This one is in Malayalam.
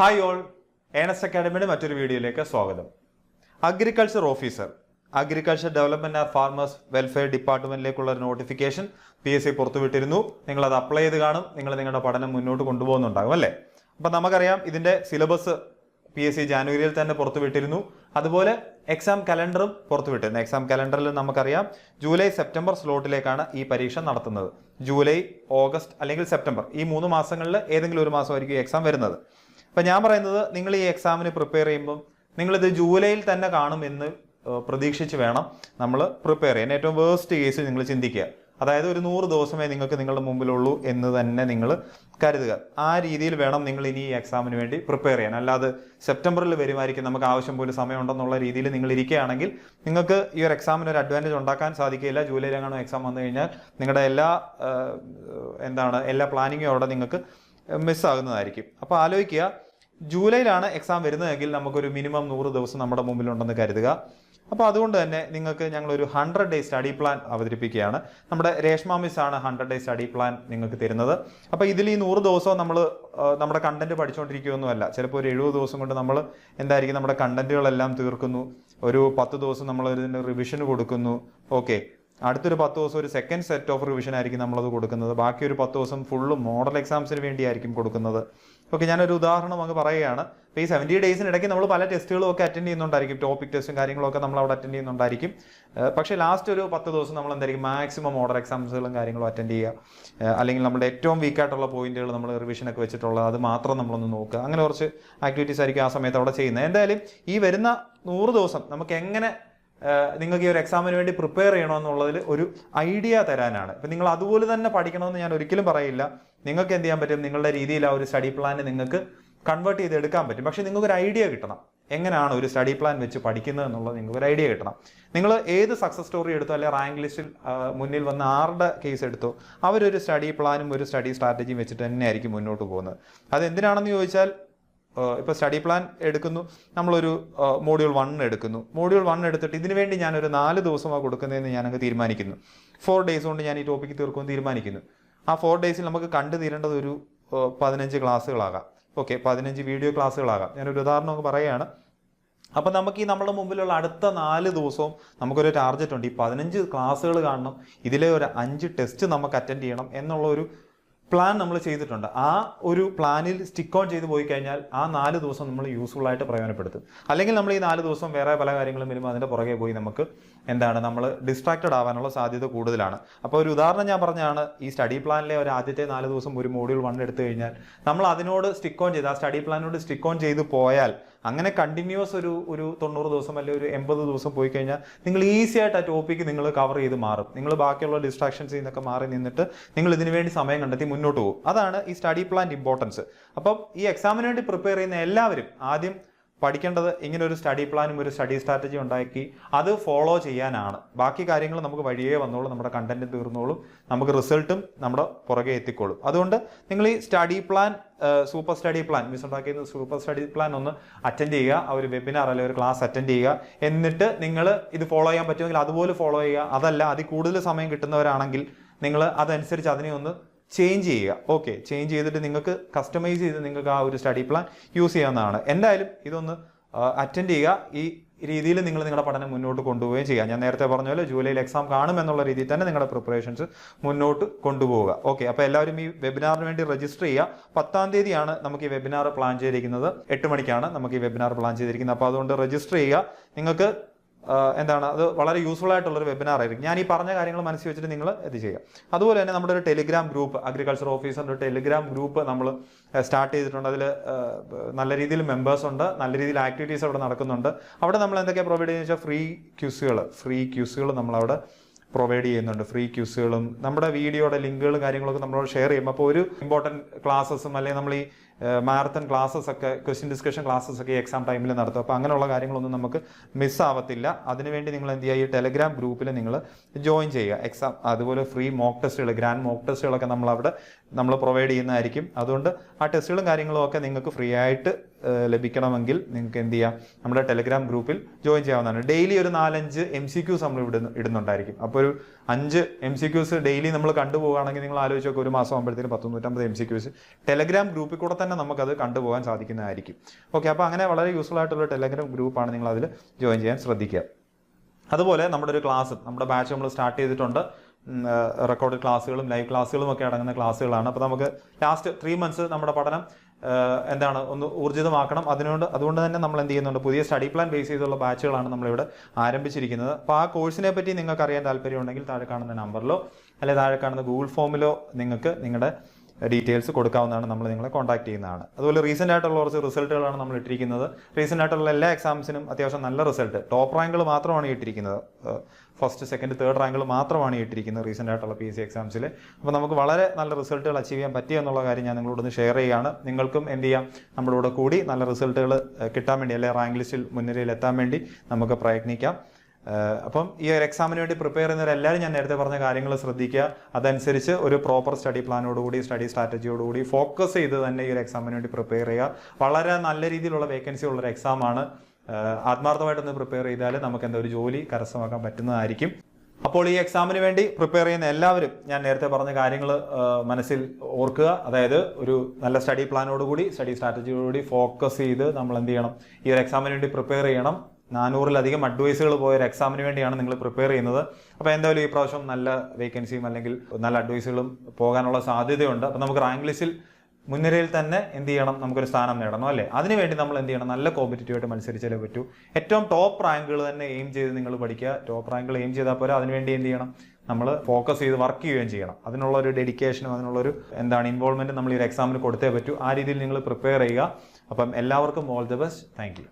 ഹായ് ഓൾ, ഏണസ്റ്റ് അക്കാഡമിയുടെ മറ്റൊരു വീഡിയോയിലേക്ക് സ്വാഗതം. Agriculture officer, agriculture development and farmers welfare ഡിപ്പാർട്ട്മെന്റിലേക്കുള്ള ഒരു നോട്ടിഫിക്കേഷൻ PSC പുറത്തുവിട്ടിരുന്നു. നിങ്ങൾ അത് അപ്ലൈ ചെയ്ത് കാണും. നിങ്ങൾ നിങ്ങളുടെ പഠനം മുന്നോട്ട് കൊണ്ടുപോകുന്നുണ്ടാകും അല്ലേ? അപ്പം നമുക്കറിയാം ഇതിന്റെ സിലബസ് PSC ജാനുവരിയിൽ തന്നെ പുറത്തുവിട്ടിരുന്നു. അതുപോലെ എക്സാം കലണ്ടറും പുറത്തുവിട്ടിരുന്നു. എക്സാം കലണ്ടറിൽ നമുക്കറിയാം ജൂലൈ സെപ്റ്റംബർ സ്ലോട്ടിലേക്കാണ് ഈ പരീക്ഷ നടത്തുന്നത്. ജൂലൈ, ഓഗസ്റ്റ് അല്ലെങ്കിൽ സെപ്റ്റംബർ, ഈ 3 മാസങ്ങളിൽ ഏതെങ്കിലും ഒരു മാസമായിരിക്കും ഈ എക്സാം വരുന്നത്. അപ്പം ഞാൻ പറയുന്നത്, നിങ്ങൾ ഈ എക്സാമിന് പ്രിപ്പയർ ചെയ്യുമ്പം നിങ്ങളിത് ജൂലൈയിൽ തന്നെ കാണുമെന്ന് പ്രതീക്ഷിച്ച് വേണം നമ്മൾ പ്രിപ്പയർ ചെയ്യാൻ. ഏറ്റവും വേസ്റ്റ് കേസ് നിങ്ങൾ ചിന്തിക്കുക, അതായത് ഒരു 100 ദിവസമേ നിങ്ങൾക്ക് നിങ്ങളുടെ മുമ്പിലുള്ളൂ എന്ന് തന്നെ നിങ്ങൾ കരുതുക. ആ രീതിയിൽ വേണം നിങ്ങൾ ഇനി ഈ എക്സാമിന് വേണ്ടി പ്രിപ്പയർ ചെയ്യാൻ. അല്ലാതെ സെപ്റ്റംബറിൽ വരുമായിരിക്കും, നമുക്ക് ആവശ്യം പോലും സമയമുണ്ടെന്നുള്ള രീതിയിൽ നിങ്ങൾ ഇരിക്കുകയാണെങ്കിൽ നിങ്ങൾക്ക് ഈ ഒരു എക്സാമിന് ഒരു അഡ്വാൻറ്റേജ് ഉണ്ടാക്കാൻ സാധിക്കില്ല. ജൂലൈയിലെങ്ങാനും എക്സാം വന്നു കഴിഞ്ഞാൽ നിങ്ങളുടെ എല്ലാ പ്ലാനിങ്ങും അവിടെ നിങ്ങൾക്ക് മിസ്സാകുന്നതായിരിക്കും. അപ്പോൾ ആലോചിക്കുക, ജൂലൈയിലാണ് എക്സാം വരുന്നതെങ്കിൽ നമുക്കൊരു മിനിമം 100 ദിവസം നമ്മുടെ മുമ്പിലുണ്ടെന്ന് കരുതുക. അപ്പോൾ അതുകൊണ്ട് തന്നെ നിങ്ങൾക്ക് ഞങ്ങളൊരു 100 ഡേ സ്റ്റഡി പ്ലാൻ അവതരിപ്പിക്കുകയാണ്. നമ്മുടെ രേഷ്മ മിസ് ആണ് 100 ഡേ സ്റ്റഡി പ്ലാൻ നിങ്ങൾക്ക് തരുന്നത്. അപ്പോൾ ഇതിൽ ഈ 100 ദിവസവും നമ്മൾ നമ്മുടെ കണ്ടന്റ് പഠിച്ചുകൊണ്ടിരിക്കുകയൊന്നുമല്ല. ചിലപ്പോൾ ഒരു 70 ദിവസം കൊണ്ട് നമ്മൾ എന്തായിരിക്കും നമ്മുടെ കണ്ടന്റുകളെല്ലാം തീർക്കുന്നു. ഒരു 10 ദിവസം നമ്മൾ ഇതിന് റിവിഷന് കൊടുക്കുന്നു. ഓക്കെ, അടുത്തൊരു 10 ദിവസം ഒരു സെക്കൻഡ് സെറ്റ് ഓഫ് റിവിഷൻ ആയിരിക്കും നമ്മളത് കൊടുക്കുന്നത്. ബാക്കി ഒരു 10 ദിവസം ഫുള്ള് മോഡൽ എക്സാംസിന് വേണ്ടിയായിരിക്കും കൊടുക്കുന്നത്. ഓക്കെ, ഞാനൊരു ഉദാഹരണം അങ്ങ് പറയുകയാണ്. അപ്പോൾ ഈ 70 ഡേയ്സിനിടയ്ക്ക് നമ്മൾ പല ടെസ്റ്റുകളും ഒക്കെ അറ്റൻഡ് ചെയ്യുന്നുണ്ടായിരിക്കും. ടോപ്പിക് ടെസ്റ്റും കാര്യങ്ങളൊക്കെ നമ്മൾ അവിടെ അറ്റൻഡ് ചെയ്യുന്നുണ്ടായിരിക്കും. പക്ഷേ ലാസ്റ്റ് ഒരു 10 ദിവസം നമ്മൾ എന്തായിരിക്കും മാക്സിമം മോഡൽ എക്സാംസുകളും കാര്യങ്ങളും അറ്റൻഡ് ചെയ്യുക. അല്ലെങ്കിൽ നമ്മുടെ ഏറ്റവും വീക്കായിട്ടുള്ള പോയിന്റുകൾ നമ്മൾ റിവിഷനൊക്കെ വെച്ചിട്ടുള്ളത് അത് മാത്രം നമ്മളൊന്ന് നോക്കുക. അങ്ങനെ കുറച്ച് ആക്ടിവിറ്റീസ് ആയിരിക്കും ആ സമയത്ത് അവിടെ ചെയ്യുന്നത്. എന്തായാലും ഈ വരുന്ന 100 ദിവസം നമുക്ക് എങ്ങനെ നിങ്ങൾക്ക് ഈ ഒരു എക്സാമിന് വേണ്ടി പ്രിപ്പയർ ചെയ്യണമെന്നുള്ളതിൽ ഒരു ഐഡിയ തരാനാണ്. ഇപ്പം നിങ്ങൾ അതുപോലെ തന്നെ പഠിക്കണമെന്ന് ഞാൻ ഒരിക്കലും പറയില്ല. നിങ്ങൾക്ക് എന്ത് ചെയ്യാൻ പറ്റും, നിങ്ങളുടെ രീതിയിൽ ആ ഒരു സ്റ്റഡി പ്ലാൻ നിങ്ങൾക്ക് കൺവേർട്ട് ചെയ്ത് എടുക്കാൻ പറ്റും. പക്ഷേ നിങ്ങൾക്കൊരു ഐഡിയ കിട്ടണം, എങ്ങനെയാണ് ഒരു സ്റ്റഡി പ്ലാൻ വെച്ച് പഠിക്കുന്നത് എന്നുള്ളത് നിങ്ങൾക്കൊരു ഐഡിയ കിട്ടണം. നിങ്ങൾ ഏത് സക്സസ് സ്റ്റോറി എടുത്തോ അല്ലെങ്കിൽ റാങ്ക് ലിസ്റ്റിൽ മുന്നിൽ വന്ന ആരുടെ കേസ് എടുത്തോ, അവരൊരു സ്റ്റഡി പ്ലാനും ഒരു സ്റ്റഡി സ്ട്രാറ്റജിയും വെച്ചിട്ട് തന്നെയായിരിക്കും മുന്നോട്ട് പോകുന്നത്. അതെന്തിനാണെന്ന് ചോദിച്ചാൽ, ഇപ്പോൾ സ്റ്റഡി പ്ലാൻ എടുക്കുന്നു, നമ്മളൊരു മോഡ്യൂൾ 1 എടുക്കുന്നു. മോഡ്യൂൾ 1 എടുത്തിട്ട് ഇതിനു വേണ്ടി ഞാനൊരു 4 ദിവസമാണ് കൊടുക്കുന്നതെന്ന് ഞാനങ്ങ് തീരുമാനിക്കുന്നു. 4 ഡേയ്സ് കൊണ്ട് ഞാൻ ഈ ടോപ്പിക്ക് തീർക്കുമെന്ന് തീരുമാനിക്കുന്നു. ആ 4 ഡേയ്സിൽ നമുക്ക് കണ്ടു തീരേണ്ടത് ഒരു 15 ക്ലാസ്സുകളാകാം. Okay, 15 video ക്ലാസ്സുകളാകാം. ഞാനൊരു ഉദാഹരണം അങ്ങ് പറയുകയാണ്. അപ്പം നമുക്ക് ഈ നമ്മുടെ മുമ്പിലുള്ള അടുത്ത 4 ദിവസവും നമുക്കൊരു ടാർഗറ്റ് ഉണ്ട്. ഈ 15 ക്ലാസ്സുകൾ കാണണം, ഇതിലെ ഒരു 5 ടെസ്റ്റ് നമുക്ക് അറ്റൻഡ് ചെയ്യണം എന്നുള്ള ഒരു പ്ലാൻ നമ്മൾ ചെയ്തിട്ടുണ്ട്. ആ ഒരു പ്ലാനിൽ സ്റ്റിക്ക് ഓൺ ചെയ്ത് പോയി കഴിഞ്ഞാൽ ആ 4 ദിവസം നമ്മൾ യൂസ്ഫുൾ ആയിട്ട് പ്രയോജനപ്പെടുത്തും. അല്ലെങ്കിൽ നമ്മൾ ഈ 4 ദിവസം വേറെ പല കാര്യങ്ങളും വരുമ്പോൾ അതിൻ്റെ പുറകെ പോയി നമുക്ക് നമ്മൾ ഡിസ്ട്രാക്റ്റഡ് ആവാനുള്ള സാധ്യത കൂടുതലാണ്. അപ്പോൾ ഒരു ഉദാഹരണം ഞാൻ പറഞ്ഞാണ്, ഈ സ്റ്റഡി പ്ലാനിലെ ഒരു ആദ്യത്തെ 4 ദിവസം ഒരു മോഡ്യൂൾ 1 എടുത്തു കഴിഞ്ഞാൽ നമ്മൾ അതിനോട് സ്റ്റിക്ക് ഓൺ ചെയ്ത് ആ സ്റ്റഡി പ്ലാനോട് സ്റ്റിക്ക് ഓൺ ചെയ്ത് പോയാൽ അങ്ങനെ കണ്ടിന്യൂസ് ഒരു 90 ദിവസം അല്ലെങ്കിൽ ഒരു 80 ദിവസം പോയി കഴിഞ്ഞാൽ നിങ്ങൾ ഈസി ആയിട്ട് ആ ടോപ്പിക്ക് നിങ്ങൾ കവർ ചെയ്ത് മാറും. നിങ്ങൾ ബാക്കിയുള്ള ഡിസ്ട്രാക്ഷൻസിൽ നിന്നൊക്കെ മാറി നിന്നിട്ട് നിങ്ങൾ ഇതിനു വേണ്ടി സമയം കണ്ടെത്തി മുന്നോട്ട് പോകും. അതാണ് ഈ സ്റ്റഡി പ്ലാൻ ഇമ്പോർട്ടൻസ്. അപ്പം ഈ എക്സാമിന് വേണ്ടി പ്രിപ്പയർ ചെയ്യുന്ന എല്ലാവരും ആദ്യം പഠിക്കേണ്ടത് ഇങ്ങനെ ഒരു സ്റ്റഡി പ്ലാനും ഒരു സ്റ്റഡി സ്ട്രാറ്റജി ഉണ്ടാക്കി അത് ഫോളോ ചെയ്യാനാണ്. ബാക്കി കാര്യങ്ങൾ നമുക്ക് വഴിയേ വന്നോളും, നമ്മുടെ കണ്ടന്റും തീർന്നോളും, നമുക്ക് റിസൾട്ടും നമ്മുടെ പുറകെ എത്തിക്കോളും. അതുകൊണ്ട് നിങ്ങൾ ഈ study plan, super study plan, miss ഉണ്ടാക്കിയ സൂപ്പർ സ്റ്റഡി പ്ലാൻ ഒന്ന് അറ്റൻഡ് ചെയ്യുക. ആ ഒരു വെബിനാർ അല്ലെങ്കിൽ ഒരു ക്ലാസ് അറ്റൻഡ് ചെയ്യുക. എന്നിട്ട് നിങ്ങൾ ഇത് ഫോളോ ചെയ്യാൻ പറ്റുമെങ്കിൽ അതുപോലെ ഫോളോ ചെയ്യുക. അതല്ല, അതിൽ കൂടുതൽ സമയം കിട്ടുന്നവരാണെങ്കിൽ നിങ്ങൾ അതനുസരിച്ച് അതിനെ ഒന്ന് ചേഞ്ച് ചെയ്യുക. ഓക്കെ, ചേഞ്ച് ചെയ്തിട്ട് നിങ്ങൾക്ക് കസ്റ്റമൈസ് ചെയ്ത് നിങ്ങൾക്ക് ആ ഒരു സ്റ്റഡി പ്ലാൻ യൂസ് ചെയ്യാവുന്നതാണ്. എന്തായാലും ഇതൊന്ന് അറ്റൻഡ് ചെയ്യുക. ഈ രീതിയിൽ നിങ്ങൾ നിങ്ങളുടെ പഠനം മുന്നോട്ട് കൊണ്ടുപോവുകയും ചെയ്യുക. ഞാൻ നേരത്തെ പറഞ്ഞ പോലെ ജൂലൈയിൽ എക്സാം കാണുമെന്നുള്ള രീതിയിൽ തന്നെ നിങ്ങളുടെ പ്രിപ്പറേഷൻസ് മുന്നോട്ട് കൊണ്ടുപോവുക. ഓക്കെ, അപ്പോൾ എല്ലാവരും ഈ വെബിനാറിന് വേണ്ടി രജിസ്റ്റർ ചെയ്യുക. 10-ാം തീയതിയാണ് നമുക്ക് ഈ വെബിനാർ പ്ലാൻ ചെയ്തിരിക്കുന്നത്. 8 മണിക്കാണ് നമുക്ക് ഈ വെബിനാർ പ്ലാൻ ചെയ്തിരിക്കുന്നത്. അപ്പോൾ അതുകൊണ്ട് രജിസ്റ്റർ ചെയ്യുക. നിങ്ങൾക്ക് അത് വളരെ യൂസ്ഫുൾ ആയിട്ടുള്ളൊരു വെബിനാർ ആയിരിക്കും. ഞാൻ ഈ പറഞ്ഞ കാര്യങ്ങൾ മനസ്സിൽ വെച്ചിട്ട് നിങ്ങൾ ഇത് ചെയ്യുക. അതുപോലെ തന്നെ നമ്മുടെ ഒരു ടെലിഗ്രാം ഗ്രൂപ്പ്, അഗ്രികൾച്ചർ ഓഫീസറിൻ്റെ ടെലിഗ്രാം ഗ്രൂപ്പ് നമ്മൾ സ്റ്റാർട്ട് ചെയ്തിട്ടുണ്ട്. അതിൽ നല്ല രീതിയിൽ മെമ്പേഴ്സ് ഉണ്ട്, നല്ല രീതിയിൽ ആക്ടിവിറ്റീസ് അവിടെ നടക്കുന്നുണ്ട്. അവിടെ നമ്മൾ എന്തൊക്കെയാണ് പ്രൊവൈഡ് ചെയ്യുന്നത് വെച്ചാൽ ഫ്രീ ക്യൂസുകൾ നമ്മളവിടെ പ്രൊവൈഡ് ചെയ്യുന്നുണ്ട്. ഫ്രീ ക്യൂസുകളും നമ്മുടെ വീഡിയോയുടെ ലിങ്കുകളും കാര്യങ്ങളൊക്കെ നമ്മളോട് ഷെയർ ചെയ്യും. അപ്പോൾ ഒരു ഇമ്പോർട്ടൻറ്റ് ക്ലാസ്സസും അല്ലെങ്കിൽ നമ്മൾ ഈ മാരത്തൺ ക്ലാസ്സസ് ഒക്കെ, ക്വസ്റ്റ്യൻ ഡിസ്കഷൻ ക്ലാസ്സസ് ഒക്കെ എക്സാം ടൈമിൽ നടത്തും. അപ്പോൾ അങ്ങനെയുള്ള കാര്യങ്ങളൊന്നും നമുക്ക് മിസ്സാവത്തില്ല. അതിനുവേണ്ടി നിങ്ങൾ എന്ത് ചെയ്യുക, ഈ ടെലഗ്രാം ഗ്രൂപ്പിൽ നിങ്ങൾ ജോയിൻ ചെയ്യുക. എക്സാം അതുപോലെ ഫ്രീ മോക്ക് ടെസ്റ്റുകൾ, ഗ്രാൻഡ് മോക്ക് ടെസ്റ്റുകളൊക്കെ നമ്മൾ പ്രൊവൈഡ് ചെയ്യുന്നതായിരിക്കും. അതുകൊണ്ട് ആ ടെസ്റ്റുകളും കാര്യങ്ങളും ഒക്കെ നിങ്ങൾക്ക് ഫ്രീ ആയിട്ട് ലഭിക്കണമെങ്കിൽ നിങ്ങൾക്ക് എന്ത് ചെയ്യാം, നമ്മുടെ ടെലഗ്രാം ഗ്രൂപ്പിൽ ജോയിൻ ചെയ്യാവുന്നതാണ്. ഡെയിലി ഒരു 4-5 MCQs നമ്മൾ ഇടുന്നുണ്ടായിരിക്കും. അപ്പോൾ ഒരു 5 MCQs ഡെയിലി നമ്മൾ കണ്ടുപോവുകയാണെങ്കിൽ നിങ്ങൾ ആലോചിച്ച് നോക്കുക, ഒരു മാസം ആകുമ്പോഴത്തേക്കും 150 MCQs ടെലഗ്രാം ഗ്രൂപ്പിൽ കൂടെ തന്നെ തന്നെ നമുക്കത് കണ്ടുപോകാൻ സാധിക്കുന്നതായിരിക്കും. ഓക്കെ, അപ്പോൾ അങ്ങനെ വളരെ യൂസ്ഫുൾ ആയിട്ടുള്ള ടെലഗ്രാം ഗ്രൂപ്പാണ്, നിങ്ങൾ അതിൽ ജോയിൻ ചെയ്യാൻ ശ്രദ്ധിക്കുക. അതുപോലെ നമ്മുടെ ഒരു ക്ലാസ്, നമ്മുടെ ബാച്ച് നമ്മൾ സ്റ്റാർട്ട് ചെയ്തിട്ടുണ്ട്. റെക്കോർഡ് ക്ലാസ്സുകളും ലൈവ് ക്ലാസ്സുകളും ഒക്കെ അടങ്ങുന്ന ക്ലാസ്സുകളാണ്. അപ്പോൾ നമുക്ക് ലാസ്റ്റ് 3 months നമ്മുടെ പഠനം ഒന്ന് ഊർജിതമാക്കണം. അതുകൊണ്ട് തന്നെ നമ്മൾ എന്ത് ചെയ്യുന്നുണ്ട്, പുതിയ സ്റ്റഡി പ്ലാൻ ബേസ് ചെയ്തുള്ള ബാച്ചുകളാണ് നമ്മളിവിടെ ആരംഭിച്ചിരിക്കുന്നത്. അപ്പോൾ ആ കോഴ്സിനെ പറ്റി നിങ്ങൾക്ക് അറിയാൻ താല്പര്യമുണ്ടെങ്കിൽ താഴെ കാണുന്ന നമ്പറിലോ അല്ലെങ്കിൽ താഴെ കാണുന്ന ഗൂഗിൾ ഫോമിലോ നിങ്ങൾക്ക് നിങ്ങളുടെ ഡീറ്റെയിൽസ് കൊടുക്കാവുന്നതാണ്. നമ്മൾ നിങ്ങളെ കോൺടാക്ട് ചെയ്യുന്നതാണ്. അതുപോലെ റീസെൻ്റ് ആയിട്ടുള്ള കുറച്ച് റിസൾട്ടുകളാണ് നമ്മൾ ഇട്ടിരിക്കുന്നത്. റീസെൻ്റ് ആയിട്ടുള്ള എല്ലാ എക്സാംസിനും അത്യാവശ്യം നല്ല റിസൾട്ട്, ടോപ്പ് റാങ്കുകൾ മാത്രമാണ് ഇട്ടിരിക്കുന്നത്. ഫസ്റ്റ്, സെക്കൻഡ്, തേർഡ് റാങ്കുകൾ മാത്രമാണ് ഇട്ടിരിക്കുന്നത് റീസെൻ്റ് ആയിട്ടുള്ള PSC എക്സാംസിൽ. അപ്പോൾ നമുക്ക് വളരെ നല്ല റിസൾട്ടുകൾ അച്ചീവ് ചെയ്യാൻ പറ്റിയ എന്നുള്ള കാര്യം ഞാൻ നിങ്ങളോടൊന്ന് ഷെയർ ചെയ്യുകയാണ്. നിങ്ങൾക്കും എന്ത് ചെയ്യാം, നമ്മളോട് കൂടി നല്ല റിസൾട്ടുകൾ കിട്ടാൻ വേണ്ടി, അല്ലെങ്കിൽ റാങ്ക് ലിസ്റ്റിൽ മുൻനിരയിൽ എത്താൻ വേണ്ടി നമുക്ക് പ്രയത്നിക്കാം. അപ്പം ഈ ഒരു എക്സാമിന് വേണ്ടി പ്രിപ്പയർ ചെയ്യുന്നവരെല്ലാവരും ഞാൻ നേരത്തെ പറഞ്ഞ കാര്യങ്ങൾ ശ്രദ്ധിക്കുക. അതനുസരിച്ച് ഒരു പ്രോപ്പർ സ്റ്റഡി പ്ലാനോടുകൂടി, സ്റ്റഡി സ്ട്രാറ്റജിയോടുകൂടി ഫോക്കസ് ചെയ്ത് തന്നെ ഈ ഒരു എക്സാമിന് വേണ്ടി പ്രിപ്പയർ ചെയ്യുക. വളരെ നല്ല രീതിയിലുള്ള വേക്കൻസി ഉള്ളൊരു എക്സാമാണ്. ആത്മാർത്ഥമായിട്ടൊന്ന് പ്രിപ്പയർ ചെയ്താൽ നമുക്ക് എന്താ ഒരു ജോലി കരസ്ഥമാക്കാൻ പറ്റുന്നതായിരിക്കും. അപ്പോൾ ഈ എക്സാമിന് വേണ്ടി പ്രിപ്പയർ ചെയ്യുന്ന എല്ലാവരും ഞാൻ നേരത്തെ പറഞ്ഞ കാര്യങ്ങൾ മനസ്സിൽ ഓർക്കുക. അതായത് ഒരു നല്ല സ്റ്റഡി പ്ലാനോടുകൂടി, സ്റ്റഡി സ്ട്രാറ്റജിയോടുകൂടി ഫോക്കസ് ചെയ്ത് നമ്മൾ എന്ത് ചെയ്യണം, ഈ ഒരു എക്സാമിന് വേണ്ടി പ്രിപ്പയർ ചെയ്യണം. 400-ലധികം അഡ്വൈസുകൾ പോയ ഒരു എക്സാമിന് വേണ്ടിയാണ് നിങ്ങൾ പ്രിപ്പയർ ചെയ്യുന്നത്. അപ്പോൾ എന്തായാലും ഈ പ്രാവശ്യം നല്ല വേക്കൻസിയും അല്ലെങ്കിൽ നല്ല അഡ്വൈസുകളും പോകാനുള്ള സാധ്യതയുണ്ട്. അപ്പോൾ നമുക്ക് റാങ്ക് ലിസ്റ്റിൽ മുൻനിരയിൽ തന്നെ എന്ത് ചെയ്യണം, നമുക്കൊരു സ്ഥാനം നേടണം അല്ലേ. അതിനുവേണ്ടി നമ്മൾ എന്ത് ചെയ്യണം, നല്ല കോമ്പറ്റീറ്റീവായിട്ട് മത്സരിച്ചാലേ പറ്റൂ. ഏറ്റവും ടോപ്പ് റാങ്കുകൾ തന്നെ എയിം ചെയ്ത് നിങ്ങൾ പഠിക്കുക. ടോപ്പ് റാങ്കുകൾ എയിം ചെയ്താൽ പോരാ, അതിനുവേണ്ടി എന്ത് ചെയ്യണം, നമ്മൾ ഫോക്കസ് ചെയ്ത് വർക്ക് ചെയ്യുകയും ചെയ്യണം. അതിനുള്ള ഒരു ഡെഡിക്കേഷനും അതിനുള്ളൊരു ഇൻവോൾവ്മെൻറ്റും നമ്മൾ ഈ ഒരു എക്സാമിന് കൊടുത്തേ പറ്റൂ. ആ രീതിയിൽ നിങ്ങൾ പ്രിപ്പയർ ചെയ്യുക. അപ്പം എല്ലാവർക്കും all the best. Thank you.